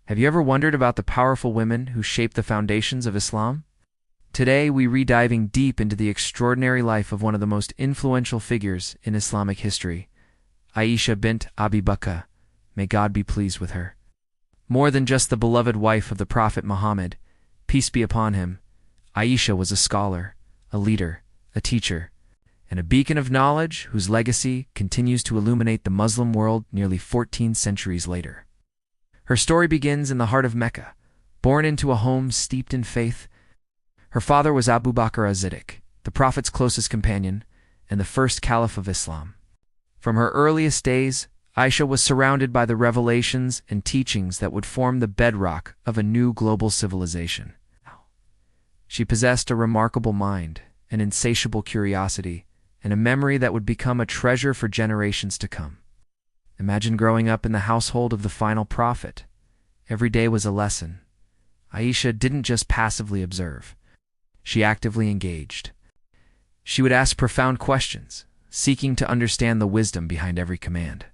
Have you ever wondered about the powerful women who shaped the foundations of Islam? Today, we re-diving deep into the extraordinary life of one of the most influential figures in Islamic history, Aisha bint Abi Bakr, may God be pleased with her. More than just the beloved wife of the Prophet Muhammad, peace be upon him, Aisha was a scholar, a leader, a teacher, and a beacon of knowledge whose legacy continues to illuminate the Muslim world nearly 14 centuries later. Her story begins in the heart of Mecca. Born into a home steeped in faith, her father was Abu Bakr as-Siddiq, the Prophet's closest companion and the first caliph of Islam. From her earliest days, Aisha was surrounded by the revelations and teachings that would form the bedrock of a new global civilization. She possessed a remarkable mind, an insatiable curiosity, and a memory that would become a treasure for generations to come. Imagine growing up in the household of the final prophet. Every day was a lesson. Aisha didn't just passively observe. She actively engaged. She would ask profound questions, seeking to understand the wisdom behind every command,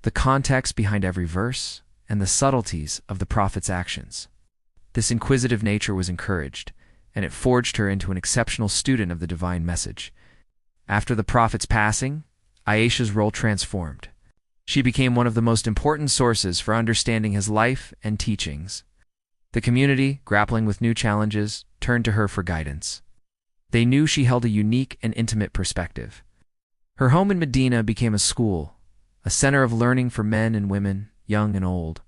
the context behind every verse, and the subtleties of the prophet's actions. This inquisitive nature was encouraged, and it forged her into an exceptional student of the divine message. After the prophet's passing, Aisha's role transformed. She became one of the most important sources for understanding his life and teachings. The community, grappling with new challenges, turned to her for guidance. They knew she held a unique and intimate perspective. Her home in Medina became a school, a center of learning for men and women, young and old.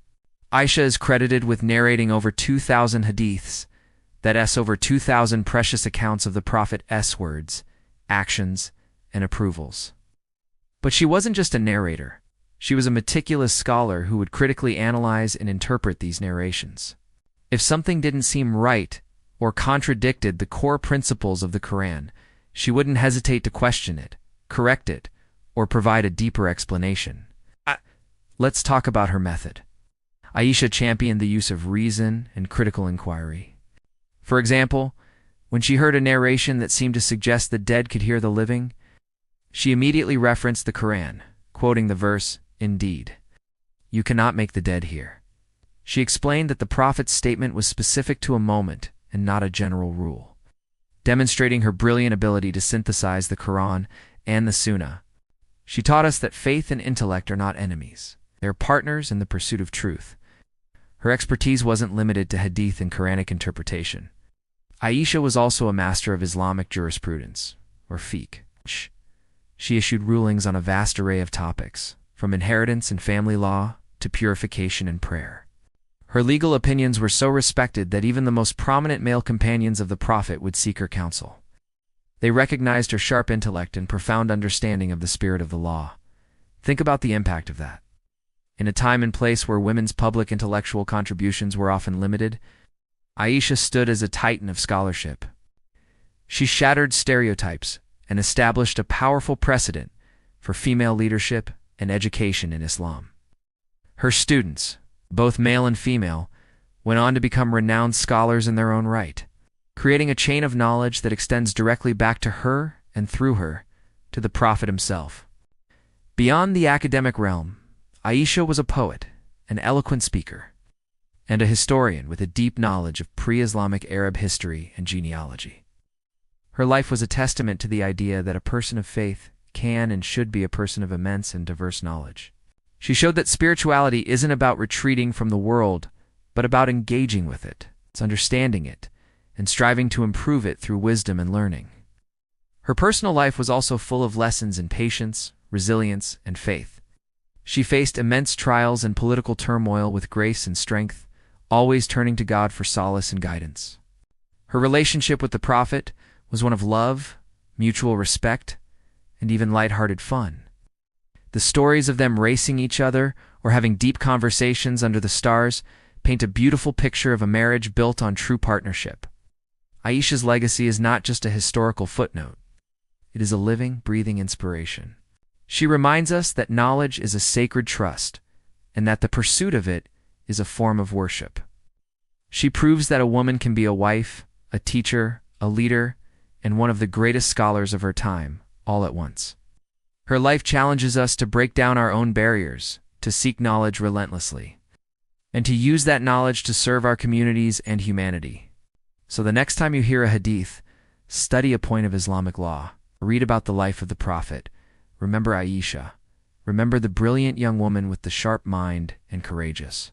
Aisha is credited with narrating over 2,000 hadiths, that is over 2,000 precious accounts of the Prophet's words, actions, and approvals. But she wasn't just a narrator. She was a meticulous scholar who would critically analyze and interpret these narrations. If something didn't seem right or contradicted the core principles of the Quran, she wouldn't hesitate to question it, correct it, or provide a deeper explanation. Let's talk about her method. Aisha championed the use of reason and critical inquiry. For example, when she heard a narration that seemed to suggest the dead could hear the living, she immediately referenced the Quran, quoting the verse, "Indeed, you cannot make the dead hear." She explained that the Prophet's statement was specific to a moment and not a general rule, demonstrating her brilliant ability to synthesize the Quran and the Sunnah. She taught us that faith and intellect are not enemies. They are partners in the pursuit of truth. Her expertise wasn't limited to hadith and Quranic interpretation. Aisha was also a master of Islamic jurisprudence, or fiqh. She issued rulings on a vast array of topics, from inheritance and family law to purification and prayer. Her legal opinions were so respected that even the most prominent male companions of the Prophet would seek her counsel. They recognized her sharp intellect and profound understanding of the spirit of the law. Think about the impact of that. In a time and place where women's public intellectual contributions were often limited, Aisha stood as a titan of scholarship. She shattered stereotypes and established a powerful precedent for female leadership and education in Islam. Her students, both male and female, went on to become renowned scholars in their own right, creating a chain of knowledge that extends directly back to her and through her to the Prophet himself. Beyond the academic realm, Aisha was a poet, an eloquent speaker, and a historian with a deep knowledge of pre-Islamic Arab history and genealogy. Her life was a testament to the idea that a person of faith can and should be a person of immense and diverse knowledge. She showed that spirituality isn't about retreating from the world, but about engaging with it, understanding it, and striving to improve it through wisdom and learning. Her personal life was also full of lessons in patience, resilience, and faith. She faced immense trials and political turmoil with grace and strength, always turning to God for solace and guidance. Her relationship with the Prophet was one of love, mutual respect, and even lighthearted fun. The stories of them racing each other or having deep conversations under the stars paint a beautiful picture of a marriage built on true partnership. Aisha's legacy is not just a historical footnote. It is a living, breathing inspiration. She reminds us that knowledge is a sacred trust, and that the pursuit of it is a form of worship. She proves that a woman can be a wife, a teacher, a leader, and one of the greatest scholars of her time, all at once. Her life challenges us to break down our own barriers, to seek knowledge relentlessly. and to use that knowledge to serve our communities and humanity. So the next time you hear a hadith, study a point of Islamic law, read about the life of the Prophet, remember Aisha, remember the brilliant young woman with the sharp mind and courageous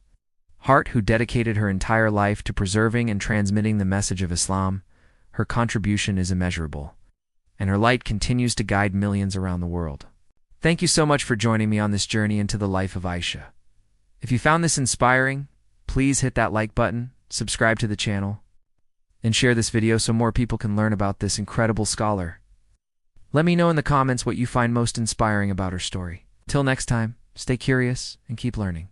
heart who dedicated her entire life to preserving and transmitting the message of Islam. Her contribution is immeasurable, and her light continues to guide millions around the world. Thank you so much for joining me on this journey into the life of Aisha. If you found this inspiring, please hit that like button, subscribe to the channel, and share this video so more people can learn about this incredible scholar. Let me know in the comments what you find most inspiring about her story. Till next time, stay curious and keep learning.